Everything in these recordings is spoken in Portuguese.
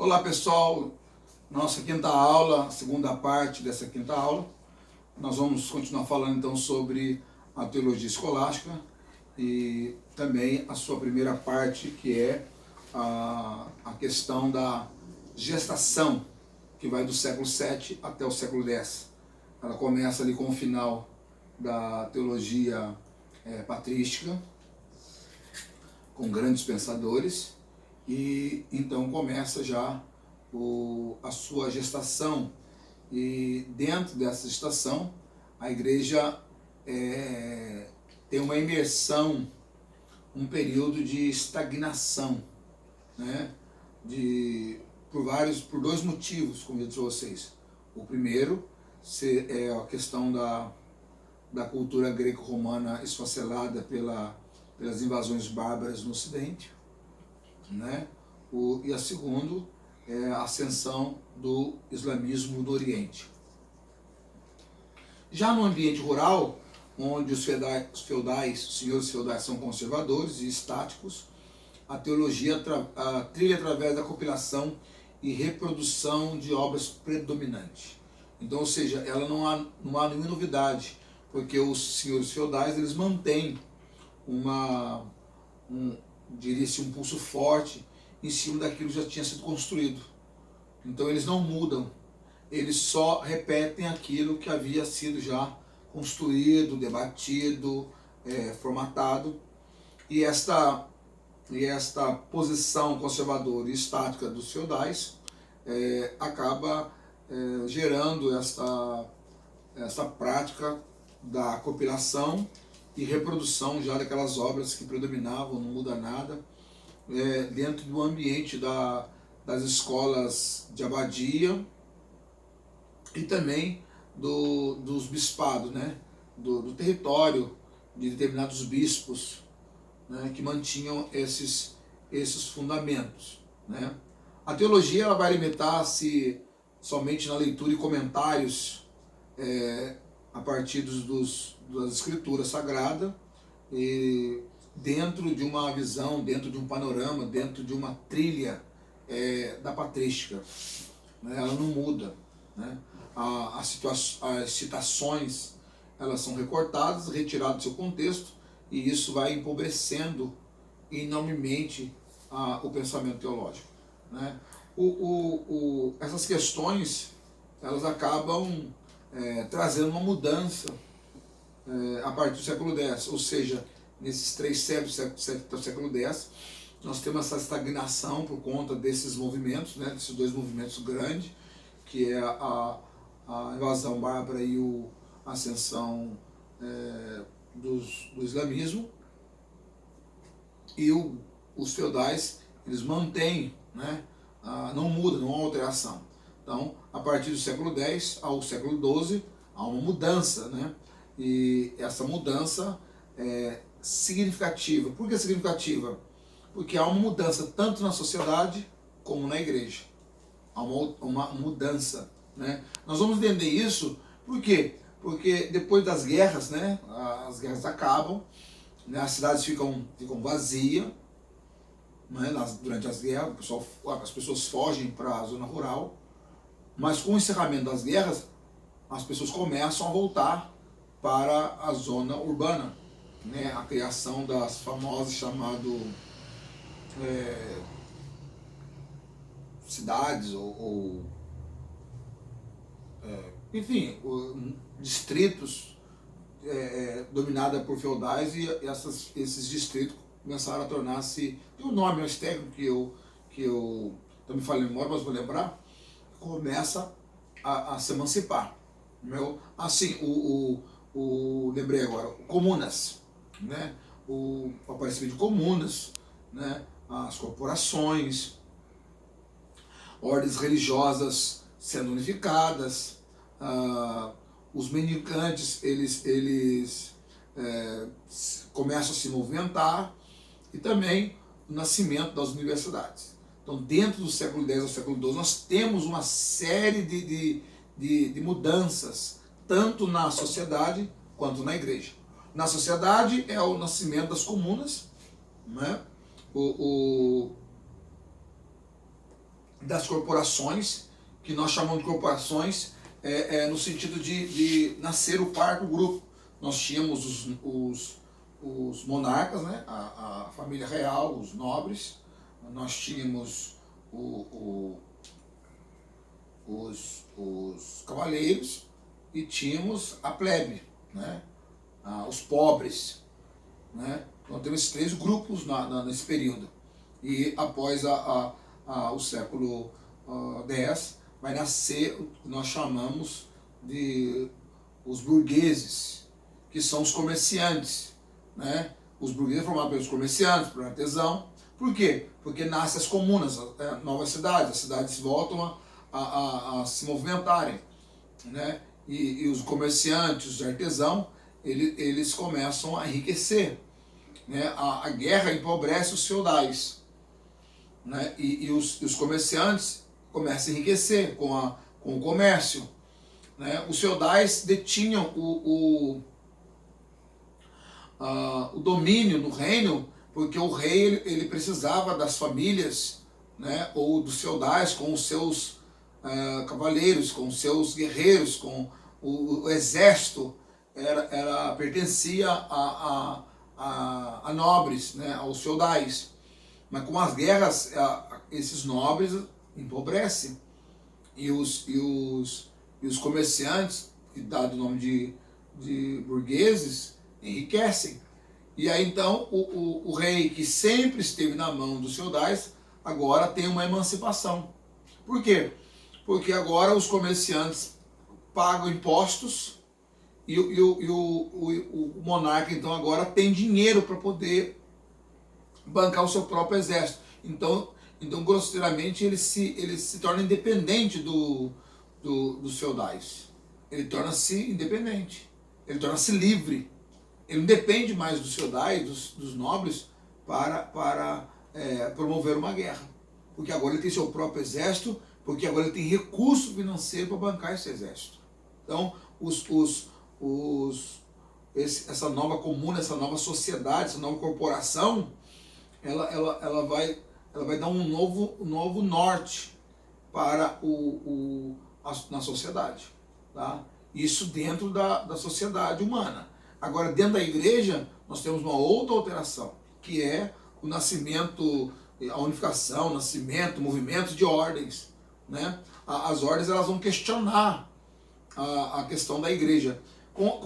Olá pessoal, nossa quinta aula, segunda parte dessa quinta aula, nós vamos continuar falando então sobre a teologia escolástica e também a sua primeira parte, que é a questão da gestação, que vai do século VII até o século X. Ela começa ali com o final da teologia patrística, com grandes pensadores, e então começa já a sua gestação, e dentro dessa gestação a igreja tem uma imersão, um período de estagnação, né? Por dois motivos, como eu disse a vocês. O primeiro é a questão da cultura greco-romana esfacelada pelas invasões bárbaras no Ocidente, né? E a segunda é a ascensão do islamismo no Oriente. Já no ambiente rural, onde os senhores feudais são conservadores e estáticos, a teologia trilha através da compilação e reprodução de obras predominantes. Então, ou seja, ela não há nenhuma novidade, porque os senhores feudais eles mantêm diria-se um pulso forte em cima daquilo que já tinha sido construído. Então eles não mudam, eles só repetem aquilo que havia sido já construído, debatido, formatado. E esta posição conservadora e estática dos feudais acaba gerando essa prática da compilação e reprodução já daquelas obras que predominavam, não muda nada, dentro do ambiente das escolas de abadia e também dos bispados, né? do território de determinados bispos, né? Que mantinham esses fundamentos, né? A teologia ela vai limitar-se somente na leitura e comentários a partir das escrituras sagradas, e dentro de uma visão, dentro de um panorama, dentro de uma trilha da patrística, né? Ela não muda, né? As citações elas são recortadas, retiradas do seu contexto, e isso vai empobrecendo enormemente o pensamento teológico, né? Essas questões elas acabam trazendo uma mudança a partir do século X, ou seja, nesses 3 séculos, século VII até o século X, nós temos essa estagnação por conta desses movimentos, né, desses dois movimentos grandes, que é a invasão bárbara e a ascensão do islamismo, e os feudais eles mantêm, né, não muda, não há alteração. Então, a partir do século X ao século XII, há uma mudança, né? E essa mudança é significativa. Por que significativa? Porque há uma mudança tanto na sociedade como na igreja. Há uma mudança, né? Nós vamos entender isso, por quê? Porque depois das guerras, né, as guerras acabam, né, as cidades ficam vazias, né, durante as guerras, as pessoas fogem para a zona rural, mas com o encerramento das guerras, as pessoas começam a voltar para a zona urbana, né? A criação das famosas chamadas cidades enfim, distritos dominados por feudais, e esses distritos começaram a tornar-se, tem um nome mais técnico que eu estou me falando memória, mas vou lembrar, começa a se emancipar. Assim, lembrei agora, comunas, né? O aparecimento de comunas, né? As corporações, ordens religiosas sendo unificadas, os mendicantes eles começam a se movimentar, e também o nascimento das universidades. Então, dentro do século X ao século XII, nós temos uma série de mudanças, tanto na sociedade quanto na igreja. Na sociedade é o nascimento das comunas, né? das corporações, que nós chamamos de corporações, no sentido de nascer o quarto grupo. Nós tínhamos os monarcas, né? A família real, os nobres, nós tínhamos os cavaleiros e tínhamos a plebe, né? Os pobres, né? Então temos esses 3 grupos nesse período. E após o século X vai nascer o que nós chamamos de os burgueses, que são os comerciantes, né? Os burgueses formados pelos comerciantes, pelo artesão. Por quê? Porque nascem as comunas, novas cidades, as cidades voltam a se movimentarem, né? E os comerciantes, os artesãos, eles começam a enriquecer, né? A guerra empobrece os feudais, né? E os comerciantes começam a enriquecer com o comércio, né? Os feudais detinham o domínio do reino, porque o rei ele precisava das famílias, né? Ou dos feudais com os seus cavaleiros, com os seus guerreiros, com o exército pertencia a nobres, né? Aos feudais. Mas com as guerras, esses nobres empobrecem. E os comerciantes, que dado o nome de burgueses, enriquecem. E aí então o rei, que sempre esteve na mão dos feudais, agora tem uma emancipação. Por quê? Porque agora os comerciantes pagam impostos e o monarca então agora tem dinheiro para poder bancar o seu próprio exército. Então grosseiramente ele se torna independente dos feudais. Ele torna-se independente, ele torna-se livre. Ele não depende mais dos feudais, dos nobres, para promover uma guerra. Porque agora ele tem seu próprio exército, porque agora ele tem recurso financeiro para bancar esse exército. Então, essa nova comuna, essa nova sociedade, essa nova corporação, ela vai dar um novo norte para na sociedade. Tá? Isso dentro da sociedade humana. Agora, dentro da igreja, nós temos uma outra alteração, que é o nascimento, a unificação, o nascimento, o movimento de ordens. Né? As ordens elas vão questionar a questão da igreja. Com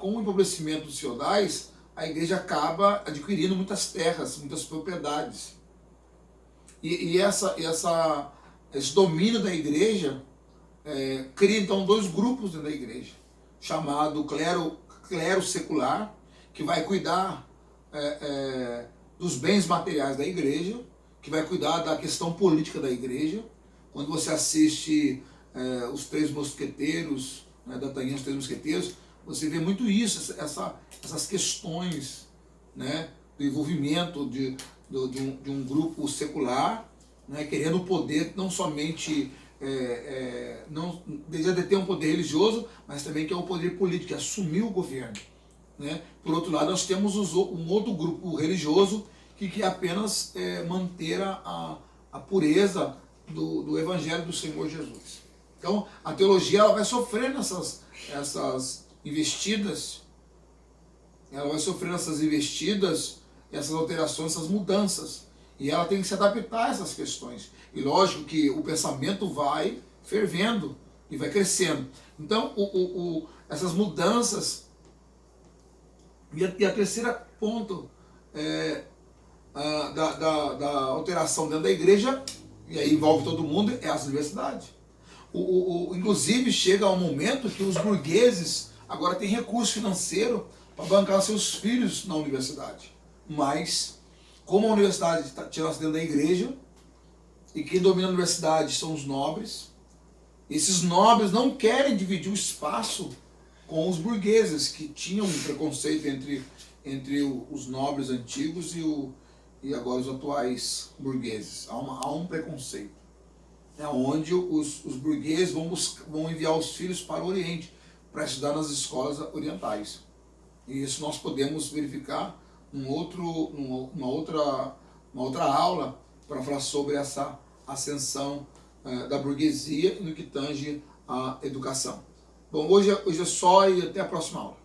o empobrecimento dos feudais, a igreja acaba adquirindo muitas terras, muitas propriedades. E esse domínio da igreja cria então 2 grupos dentro da igreja, chamado clero secular, que vai cuidar dos bens materiais da igreja, que vai cuidar da questão política da igreja. Quando você assiste os 3 mosqueteiros, né, D'Artagnan, os 3 mosqueteiros, você vê muito isso, essas questões, né, do envolvimento de um grupo secular, né, querendo o poder, não somente não deseja ter um poder religioso, mas também que é o poder político, que é assumir o governo. Né? Por outro lado, nós temos um outro grupo religioso que quer apenas manter a pureza do Evangelho do Senhor Jesus. Então, a teologia ela vai sofrendo essas investidas, essas alterações, essas mudanças. E ela tem que se adaptar a essas questões. E lógico que o pensamento vai fervendo e vai crescendo. Então, essas mudanças. E a terceira ponto da alteração dentro da igreja, e aí envolve todo mundo, é as universidades. Inclusive, chega um momento que os burgueses agora têm recurso financeiro para bancar seus filhos na universidade. Mas, como a universidade está tirando dentro da igreja, e quem domina a universidade são os nobres, esses nobres não querem dividir o espaço com os burgueses, que tinham um preconceito entre os nobres antigos e agora os atuais burgueses. Há um preconceito. É onde os burgueses vão enviar os filhos para o Oriente, para estudar nas escolas orientais. E isso nós podemos verificar uma outra aula, para falar sobre essa ascensão da burguesia no que tange à educação. Bom, hoje é só e até a próxima aula.